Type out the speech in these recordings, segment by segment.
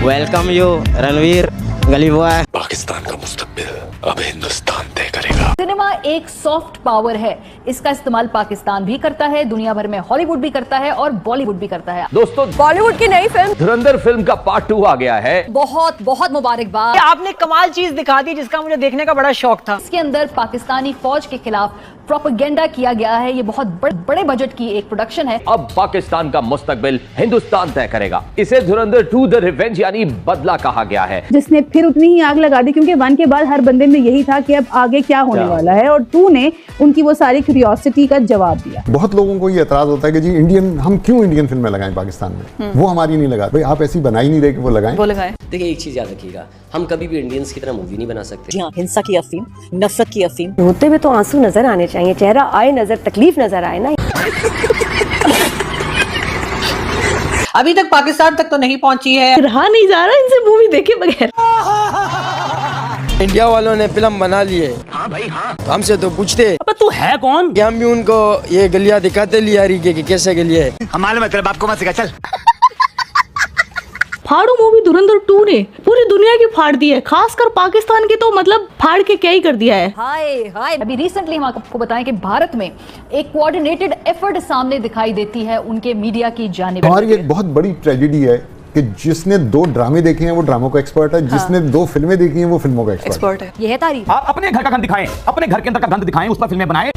Welcome you Ranveer गली boy. Pakistan का मुस्तकबिल अब हिंदुस्तान तय करेगा। सिनेमा एक सॉफ्ट पावर है, इसका इस्तेमाल पाकिस्तान भी करता है, दुनिया भर में हॉलीवुड भी करता है और बॉलीवुड भी करता है। दोस्तों, बॉलीवुड की नई फिल्म धुरंधर फिल्म का पार्ट 2 आ गया है। बहुत बहुत मुबारकबाद। आपने कमाल चीज दिखा दी जिसका मुझे देखने का बड़ा शौक था। इसके अंदर पाकिस्तानी फौज के खिलाफ प्रोपेगेंडा किया गया है। ये बहुत बड़े बजट की एक प्रोडक्शन है। अब पाकिस्तान का मुस्तकबिल हिंदुस्तान तय करेगा। इसे धुरंधर 2 द रिवेंज यानी बदला कहा गया है, जिसने फिर उतनी ही आग लगा दी, क्योंकि 1 के बाद हर बंदे में यही था कि अब आगे क्या होने वाला है, और 2 ने उनकी वो सारी क्यूरियोसिटी का जवाब दिया। बहुत लोगों को ये एतराज होता है कि जी हम क्यों इंडियन फिल्में लगाएं पाकिस्तान में, वो हमारी नहीं लगा। भाई आप ऐसी बना ही नहीं रहे कि वो लगाएं। देखिए, एक चीज याद रखिएगा, हम कभी भी इंडियंस की तरह मूवी नहीं बना सकते। हाँ, हिंसा की अफीम, नफरत की अफीम, रोते हुए तो आंसू नजर आने चाहिए, चेहरा आए नजर, तकलीफ नजर आए ना। अभी तक पाकिस्तान तक तो नहीं पहुंची है। रहा नहीं जा रहा इनसे मूवी देखे बगैर। इंडिया वालों ने फिल्म बना ली है। हाँ भाई हाँ, तो हमसे तो पूछते अब तू है कौन? कि हम भी उनको ये गलियां दिखाते लियारी के कि कैसे गली है। हमारे मतलब आपको मत सिखा, चल। फाड़ू मूवी धुरंधर 2 ने पूरी दुनिया की फाड़ दी है, खासकर पाकिस्तान की तो मतलब फाड़ के क्या ही कर दिया है। हाय हाय। अभी रिसेंटली हम आपको बताएं कि भारत में एक कोऑर्डिनेटेड एफर्ट सामने दिखाई देती है उनके मीडिया की जानिब। हमारी एक बहुत बड़ी ट्रेजेडी है कि जिसने 2 ड्रामे देखे हैं वो ड्रामों का एक्सपर्ट है, जिसने 2 फिल्में देखी हैं वो फिल्मों का एक्सपर्ट है। ये है तारीफ। आप अपने घर का गंद दिखाएं, अपने घर के अंदर का गंद दिखाएं, उस पर फिल्में बनाएं।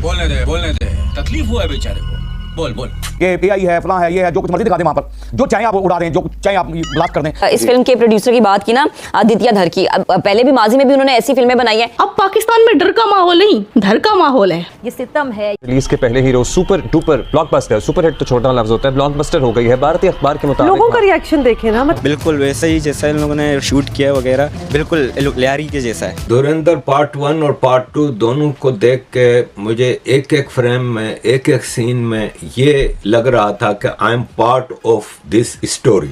बोलने दे, तकलीफ हुआ है बेचारे को। बोल ये एआई है, फलां है, ये है, जो कुछ मर्जी दिखा दें वहां पर, जो चाहे आप उड़ा दें, जो चाहे आप ब्लास्ट कर दें। इस फिल्म के प्रोड्यूसर की बात की ना, आदित्य धर की, पहले भी माजी में भी उन्होंने ऐसी फिल्में बनाई है। अब पाकिस्तान में डर का माहौल नहीं, धर का माहौल है। ये सितम है। रिलीज के पहले hero super duper blockbuster, super hit तो छोटा लफ्ज होता है, ब्लॉकबस्टर हो गई है भारतीय अखबार के मुताबिक। लोगों का रिएक्शन देखे ना, बिल्कुल वैसे ही जैसा इन लोगों ने शूट किया वगैरह, बिल्कुल लियारी के जैसा है। धुरंधर पार्ट 1 और पार्ट 2 दोनों को देख के मुझे एक फ्रेम में, एक सीन में ये लग रहा था कि I am part of this story.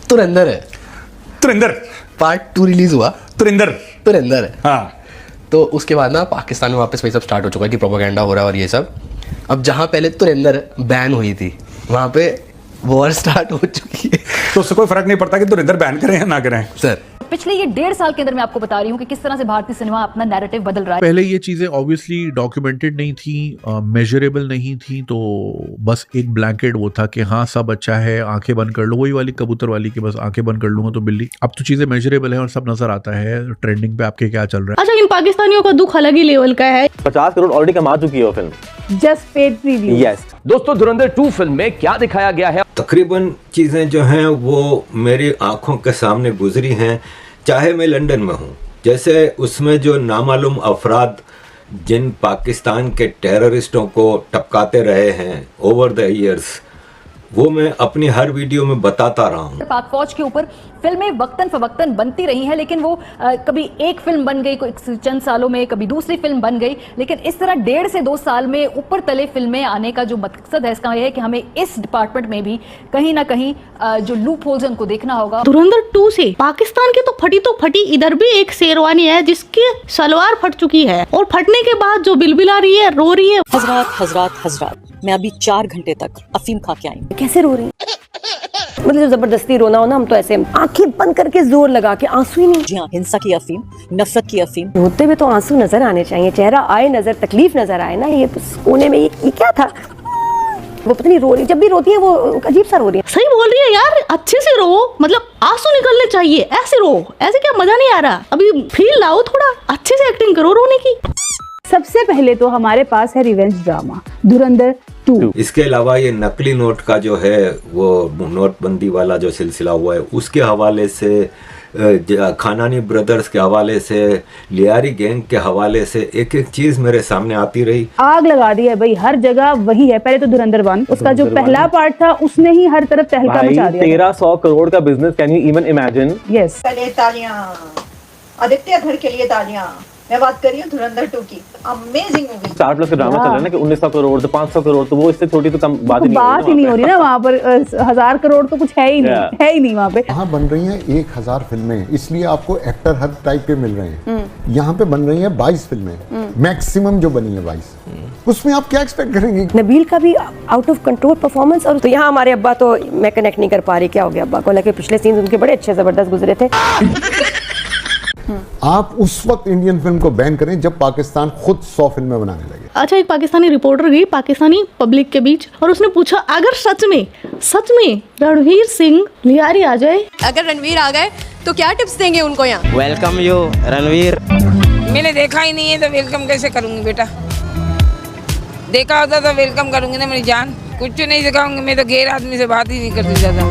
Turinder part 2 release हुआ। तुरिंदर है हाँ। तो उसके बाद ना पाकिस्तान में वापस वही सब स्टार्ट हो चुका है कि प्रोपेगेंडा हो रहा है और ये सब। अब जहाँ पहले तुरिंदर बैन हुई थी, वहाँ पे वॉर स्टार्ट हो चुकी है। तो उससे कोई फर्क नहीं पड़ता कि तुरिंदर बैन करें या ना करें सर, पिछले ये 1.5 साल के अंदर मैं आपको बता रही हूँ कि किस तरह से भारतीय सिनेमा अपना नैरेटिव बदल रहा है। पहले ये चीजें ऑब्वियसली डॉक्यूमेंटेड नहीं थी, मेजरेबल नहीं थी, तो बस एक ब्लैंकेट वो था कि हाँ सब अच्छा है, आंखें बंद कर लो, वही वाली कबूतर वाली कि बस आंखें बंद कर लूंगा तो बिल्ली। अब तो चीजें मेजरेबल है और सब नजर आता है ट्रेंडिंग पे आपके क्या चल रहा है। अच्छा, इन पाकिस्तानियों का दुख अलग ही लेवल का है। 50 करोड़ ऑलरेडी कमा चुकी है वो film. Just paid preview. Yes दोस्तों, धुरंधर 2 फिल्म में क्या दिखाया गया है? तकरीबन चीज़ें जो हैं वो मेरी आंखों के सामने गुजरी हैं, चाहे मैं लंदन में हूँ। जैसे उसमें जो नामालूम अफराद जिन पाकिस्तान के टेररिस्टों को टपकाते रहे हैं ओवर द ईयर्स, वो मैं अपनी हर वीडियो में बताता रहा हूँ। पाक फौज के ऊपर फिल्में वक्तन फवक्तन बनती रही हैं, लेकिन वो कभी एक फिल्म बन गई चंद सालों में, कभी दूसरी फिल्म बन गई, लेकिन इस तरह 1.5 से 2 साल में ऊपर तले फिल्में आने का जो मकसद है इसका यह है कि हमें इस डिपार्टमेंट में भी कहीं ना कहीं जो लूप होल्स है उनको देखना होगा। धुरंधर 2 से पाकिस्तान की तो फटी, इधर भी एक शेरवानी है जिसकी सलवार फट चुकी है, और फटने के बाद जो बिलबिला रही है, रो रही है। हजरात, मैं अभी 4 घंटे तक अफीम खा के आई। कैसे रो रही है? मतलब जबरदस्ती रोना हो ना, हम तो ऐसे आंखें बंद करके जोर लगा के, आंसू ही नहीं। जी हाँ, हिंसा की अफीम, नफरत की अफीम, रोते हुए तो आंसू नजर आने चाहिए, चेहरा आए नजर, तकलीफ नजर आए ना। ये कोने में ये क्या था? वो पता नहीं रो रही, जब भी रोती है वो अजीब सा रो रही है। सही बोल रही है यार, अच्छे से रो, मतलब आंसू निकलने चाहिए, ऐसे रो, ऐसे क्या मजा नहीं आ रहा। अभी फील लाओ, थोड़ा अच्छे से एक्टिंग करो रोने की। सबसे पहले तो हमारे पास है रिवेंज ड्रामा धुरंधर 2। इसके अलावा ये नकली नोट का जो है वो नोटबंदी वाला जो सिलसिला हुआ है उसके हवाले से, खानानी ब्रदर्स के हवाले से, लियारी गैंग के हवाले से एक चीज मेरे सामने आती रही। आग लगा दी है भाई, हर जगह वही है। पहले तो धुरंधर 1, उसका जो पहला पार्ट था उसने ही हर तरफ तहलका मचा दिया। 1300 करोड़ का business, can you even imagine? Yes. तालियां आदित्य धर के लिए, तालियां। मैं बात कर रही हूँ धुरंधर 2 की, अमेजिंग मूवी। 60+ का ड्रामा चल रहा है ना कि 1900 करोड़ तो 500 करोड़, तो वो इससे छोटी तो कम बात ही नहीं हो रही ना वहाँ पर। 1000 करोड़ तो कुछ है ही नहीं, है ही नहीं वहाँ पे। वहाँ बन रही हैं 1000 फिल्में, इसलिए आपको एक्टर हर टाइप के मिल रहे हैं। यहाँ पे बन रही हैं 22 फिल्में, मैक्सिमम जो बनी है 22। उसमें आप क्या एक्सपेक्ट करेंगे? नबील का भी आउट ऑफ कंट्रोल परफॉर्मेंस। और तो यहाँ हमारे अब्बा, तो मैं कनेक्ट नहीं कर पा रही क्या हो गया अब्बा को, लेकिन पिछले सीन उनके बड़े अच्छे जबरदस्त गुजरे थे। आप उस वक्त इंडियन फिल्म को बैन करें जब पाकिस्तान खुद 100 फिल्में बनाने लगे। अच्छा, एक पाकिस्तानी रिपोर्टर गई पाकिस्तानी पब्लिक के बीच और उसने पूछा अगर सच में रणवीर सिंह लियारी आ जाए, अगर रणवीर आ गए तो क्या टिप्स देंगे उनको यहाँ? Welcome you Ranveer. मैंने देखा ही नहीं है तो वेलकम कैसे करूंगी बेटा? देखा होता तो वेलकम करूंगी ना मेरी जान। कुछ नहीं दिखाऊंगी, मैं तो गैर आदमी से बात ही नहीं करती ज्यादा।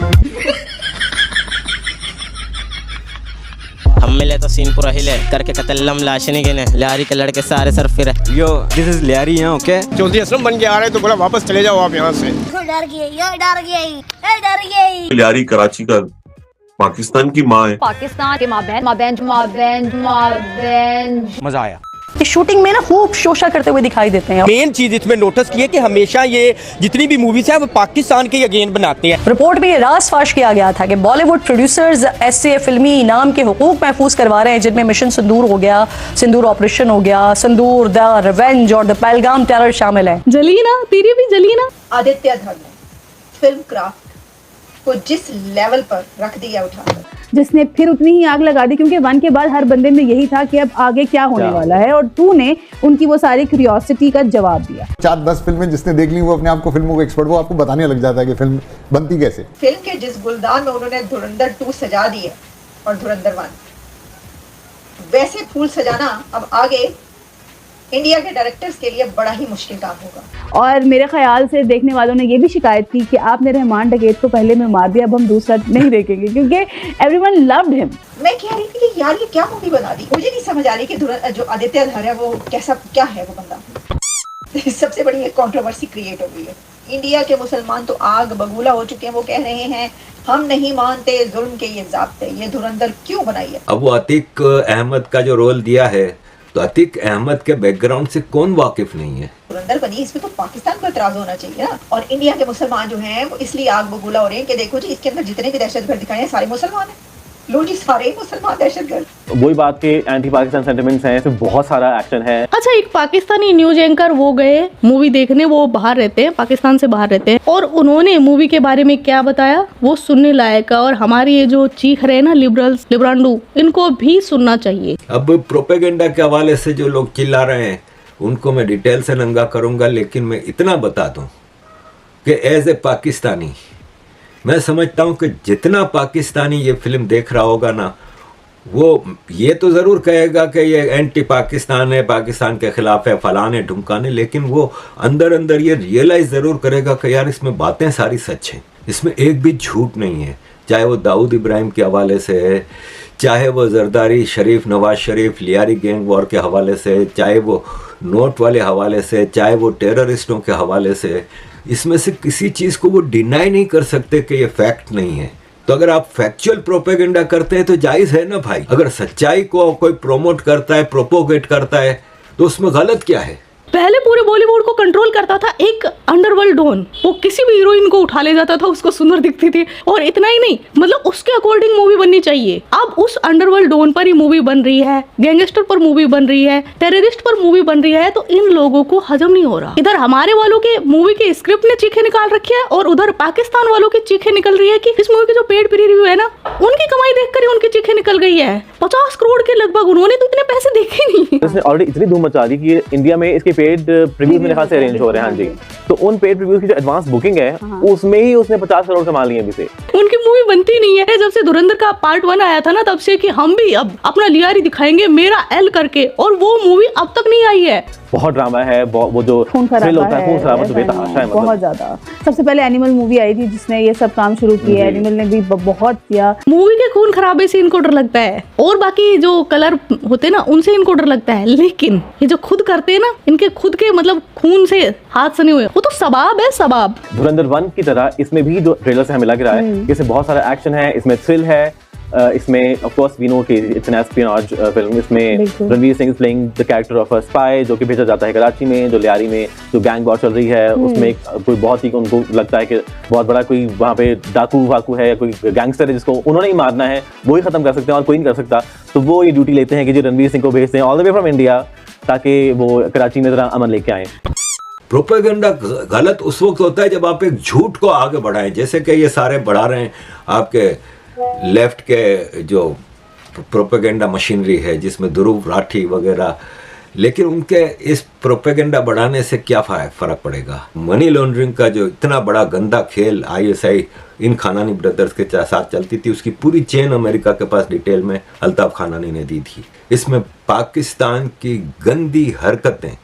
हम मिले तो सीन पूरा हिले करके कतल्लम लाशनी गिने, लियारी के लड़के सारे सर फिरे। यो दिस इज लियारी यहाँ, ओके? चौधरी असलम बन के आ रहे तो बोला वापस चले जाओ आप यहाँ से। डर गई। लियारी कराची का पाकिस्तान की माँ है। पाकिस्तान के माँ बहन। मजा आया। शूटिंग में ना खूब शोशा करते हुए दिखाई देते हैं। मेन चीज इसमें नोटिस की है कि हमेशा ये जितनी भी मूवीज है वो पाकिस्तान के अगेन बनाते हैं। रिपोर्ट में ये राज फाश किया गया था कि बॉलीवुड प्रोड्यूसर्स ऐसे फिल्मी इनाम के हुकूक महफूज करवा रहे हैं जिनमें मिशन सिंदूर हो गया, सिंदूर ऑपरेशन हो गया, सिंदूर, द रिवेंज और द पहलगाम टेरर शामिल है। जलीना, तेरी भी जलीना। आदित्य धर ने फिल्म क्राफ्ट को जिस लेवल पर रख दिया उठाकर, जिसने फिर उतनी ही आग लगा दी, क्योंकि 1 के बाद हर बंदे में यही था कि अब आगे क्या होने वाला है, और 2 ने उनकी वो सारी क्यूरियोसिटी का जवाब दिया। 4-10 फिल्में जिसने देख ली वो अपने आप को फिल्मों का एक्सपर्ट, वो आपको बताने लग जाता है कि फिल्म बनती कैसे। फिल्म के जिस गुलदान में उन्होंने धुरंधर 2 सजा दी है और धुरंधर 1, वैसे फूल सजाना अब आगे इंडिया के डायरेक्टर्स के लिए बड़ा ही मुश्किल काम होगा। और मेरे ख्याल से देखने वालों ने ये भी शिकायत की कि आपने रहमान डकैत को पहले में मार दिया, अब हम दूसरा नहीं देखेंगे, क्योंकि एवरीवन लव्ड हिम। मैं कह रही थी कि यार ये क्या मूवी बना दी, मुझे नहीं समझ आ रही कि जो आदित्य धर है वो क्या है वो बंदा। सबसे बड़ी एक कंट्रोवर्सी क्रिएट हो गई है। इंडिया के मुसलमान तो आग बगूला हो चुके हैं, वो कह रहे हैं हम नहीं मानते जुल्म के ये ज़ाब्ते, ये धुरंधर क्यों बनाई है? अब वो अतीक अहमद का जो रोल दिया है, तो अतीक अहमद के बैकग्राउंड से कौन वाकिफ नहीं है? धुरंधर बनी, इसमें तो पाकिस्तान को एतराज होना चाहिए ना। और इंडिया के मुसलमान जो हैं वो इसलिए आग बगूला हो रहे हैं कि देखो जी इसके अंदर जितने भी दहशतगर्द दिखाए हैं सारे मुसलमान हैं। लो जी, सारे मुसलमान दहशतगर्द। वही बात के एंटी पाकिस्तान सेंटिमेंट्स हैं, इसमें बहुत सारा एक्शन है। अच्छा, एक पाकिस्तानी न्यूज एंकर वो गए मूवी देखने, वो बाहर रहते हैं, पाकिस्तान से बाहर रहते हैं, और उन्होंने मूवी के बारे में क्या बताया वो सुनने लायक है। और हमारी ये जो चीख रहे हैं ना लिबरल्स, लिब्रांडू, इनको भी सुनना चाहिए। अब प्रोपेगेंडा के हवाले से जो लोग चिल्ला रहे हैं उनको मैं डिटेल से नंगा करूंगा, लेकिन मैं इतना बता दूं कि एज ए पाकिस्तानी मैं समझता हूं कि जितना पाकिस्तानी ये फिल्म देख रहा होगा ना, वो ये तो ज़रूर कहेगा कि ये एंटी पाकिस्तान है, पाकिस्तान के ख़िलाफ़ है, फलाने ढुमकाने, लेकिन वो अंदर अंदर ये रियलाइज़ ज़रूर करेगा कि यार इसमें बातें सारी सच हैं, इसमें एक भी झूठ नहीं है। चाहे वो दाऊद इब्राहिम के हवाले से है, चाहे वो जरदारी शरीफ, नवाज शरीफ, लियारी गैंग वॉर के हवाले से, चाहे वो नोट वाले हवाले से, चाहे वो टेररिस्टों के हवाले से, इसमें से किसी चीज़ को वो डिनाई नहीं कर सकते कि ये फैक्ट नहीं है। तो अगर आप फैक्चुअल प्रोपेगेंडा करते हैं तो जायज़ है ना भाई। अगर सच्चाई को कोई प्रोमोट करता है, प्रोपोगेट करता है, तो उसमें गलत क्या है? पहले पूरे बॉलीवुड को कंट्रोल करता था एक अंडरवर्ल्ड डॉन, वो किसी भी हीरोइन को उठा ले जाता था, उसको सुंदर दिखती थी, और इतना ही नहीं, मतलब उसके अकॉर्डिंग मूवी बननी चाहिए। अब उस अंडरवर्ल्ड डॉन पर ही मूवी बन रही है, गैंगस्टर पर मूवी बन रही है, टेररिस्ट पर मूवी बन रही है, तो इन लोगों को हजम नहीं हो रहा। इधर हमारे वालों के मूवी के स्क्रिप्ट ने चीखे निकाल रखी है, और उधर पाकिस्तान वालों की चीखे निकल रही है कि इस मूवी की जो पेड प्रीव्यू है ना, उनकी कमाई देखकर ही उनकी चीखे निकल गई है 50 करोड़ के लगभग। उन्होंने तो इतने पैसे देखे नहीं। इसने ऑलरेडी इतनी धूम मचा दी कि इंडिया में इसके पेड प्रीव्यूज मेरे ख्याल से अरेंज हो रहे हैं। हाँ जी, तो उन पेड प्रीव्यूज की जो एडवांस बुकिंग है उसमें ही उसने 50 करोड़ कमा लिए अभी से। उनकी मूवी बनती नहीं है। जब से धुरंधर का पार्ट 1 आया था ना, तब से कि हम भी अब अपना लियारी दिखाएंगे मेरा एल करके, और वो मूवी अब तक नहीं आई है। बहुत ड्रामा है, वो जो थ्रिल होता है, खून खराबा तो बेतहाशा है, बहुत ज्यादा। सबसे पहले एनिमल मूवी आई थी जिसने ये सब काम शुरू किया, एनिमल ने भी बहुत किया। मूवी के खून खराबे से इनको डर लगता है, और बाकी जो कलर होते हैं ना उनसे इनको डर लगता है, लेकिन ये जो खुद करते हैं ना, इनके खुद के मतलब खून से हाथ सने हुए, वो तो सबाब है, सबाब। धुरंधर 1 की तरह इसमें भी जो ट्रेलर से हमें लग रहा है, इसमें बहुत सारा एक्शन है, इसमें थ्रिल है, इसमें ऑफ कोर्स वी नो कि इट्स एन एस्पियोनाज फिल्म। इसमें बिल्कुल। Ranveer Singh is playing the character of a spy जो कि भेजा जाता है कराची में, जो लियारी में जो गैंग वॉर चल रही है उसमें कोई बहुत ही उनको लगता है कि बहुत बड़ा कोई वहाँ पे डाकू वाकू है, कोई गैंगस्टर है जिसको उन्होंने ही मारना है, वो ही खत्म कर सकते हैं और कोई नहीं कर सकता। तो वो ये ड्यूटी लेते हैं कि जो रणवीर सिंह को भेजते हैं all the way from India ताकि वो कराची में जरा अमन लेके आए। प्रोपेगेंडा गलत उस वक्त होता है जब आप एक झूठ को आगे बढ़ाएं, जैसे कि ये सारे बढ़ा रहे हैं आपके लेफ्ट के जो प्रोपेगेंडा मशीनरी है जिसमें ध्रुव राठी वगैरह, लेकिन उनके इस प्रोपेगेंडा बढ़ाने से क्या फ़र्क पड़ेगा। मनी लॉन्ड्रिंग का जो इतना बड़ा गंदा खेल ISI इन खानानी ब्रदर्स के साथ चलती थी, उसकी पूरी चेन अमेरिका के पास डिटेल में अल्ताफ खानानी ने दी थी। इसमें पाकिस्तान की गंदी हरकतें,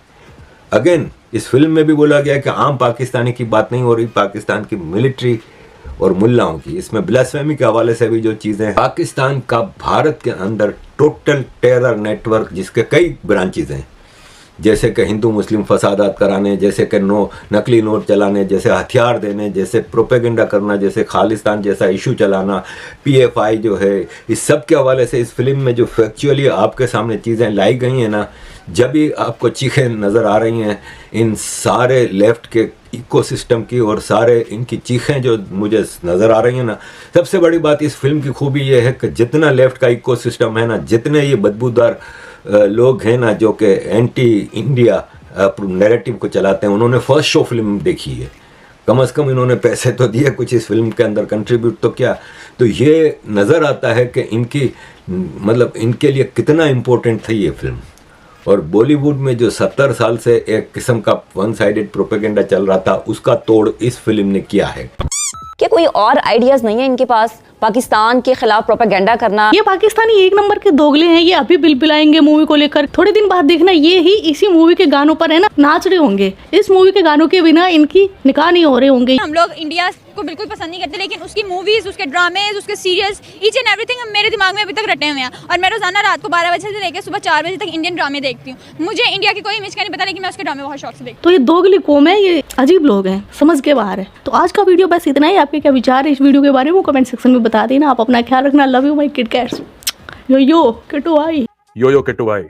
अगेन इस फिल्म में भी बोला गया कि आम पाकिस्तानी की बात नहीं हो रही, पाकिस्तान की मिलिट्री और मुल्लाओं की। इसमें ब्लास्फेमी के हवाले से भी जो चीज़ें, पाकिस्तान का भारत के अंदर टोटल टेरर नेटवर्क जिसके कई ब्रांचेज हैं, जैसे कि हिंदू मुस्लिम फसादात कराने, जैसे कि नकली नोट चलाने, जैसे हथियार देने, जैसे प्रोपेगेंडा करना, जैसे खालिस्तान जैसा इशू चलाना, PFI जो है, इस सब के हवाले से इस फिल्म में जो फैक्चुअली आपके सामने चीज़ें लाई गई हैं ना, जब भी आपको चीखें नज़र आ रही हैं इन सारे लेफ्ट के इकोसिस्टम की और सारे इनकी चीखें जो मुझे नज़र आ रही हैं ना, सबसे बड़ी बात इस फिल्म की खूबी ये है कि जितना लेफ्ट का इकोसिस्टम है ना, जितने ये बदबूदार लोग हैं ना जो कि एंटी इंडिया नैरेटिव को चलाते हैं, उन्होंने फर्स्ट शो फिल्म देखी है, कम से कम इन्होंने पैसे तो दिए कुछ इस फिल्म के अंदर कंट्रीब्यूट तो किया। तो ये नज़र आता है कि इनकी मतलब इनके लिए कितना इम्पोर्टेंट थी ये फिल्म। और बॉलीवुड में जो 70 साल से एक किस्म का वन साइडेड प्रोपेगेंडा चल रहा था, उसका तोड़ इस फिल्म ने किया है। क्या कोई और आइडियाज नहीं है इनके पास पाकिस्तान के खिलाफ प्रोपेगेंडा करना? ये पाकिस्तानी एक नंबर के दोगले हैं, ये अभी बिलबिलाएंगे मूवी को लेकर, थोड़े दिन बाद देखना ये ही इसी मूवी के गानों पर है ना नाच रहे होंगे। इस मूवी के गानों के बिना इनकी निकाह नहीं हो रहे होंगे। हम लोग इंडिया को बिल्कुल पसंद नहीं करते, लेकिन उसकी मूवीज, उसके ड्रामेज, उसके सीरियल्स, ईच एंड एवरीथिंग मेरे दिमाग में अभी तक रटे हुए हैं। और मैं रोजाना रात को 12 बजे से लेकर सुबह 4 बजे तक इंडियन ड्रामे देखती हूँ। मुझे इंडिया की कोई इमेज का नहीं पता, लेकिन मैं उसके ड्रामे बहुत शौक से देखती हूँ। तो ये दोगली कौम है, ये अजीब लोग हैं, समझ के बाहर है। तो आज का वीडियो बस इतना ही। आपके क्या विचार है इस वीडियो के बारे में, वो कमेंट सेक्शन में बता देना। आप अपना ख्याल रखना। Love you my kid cats. Yo yo Kittu भाई। यो यो किट्टू भाई।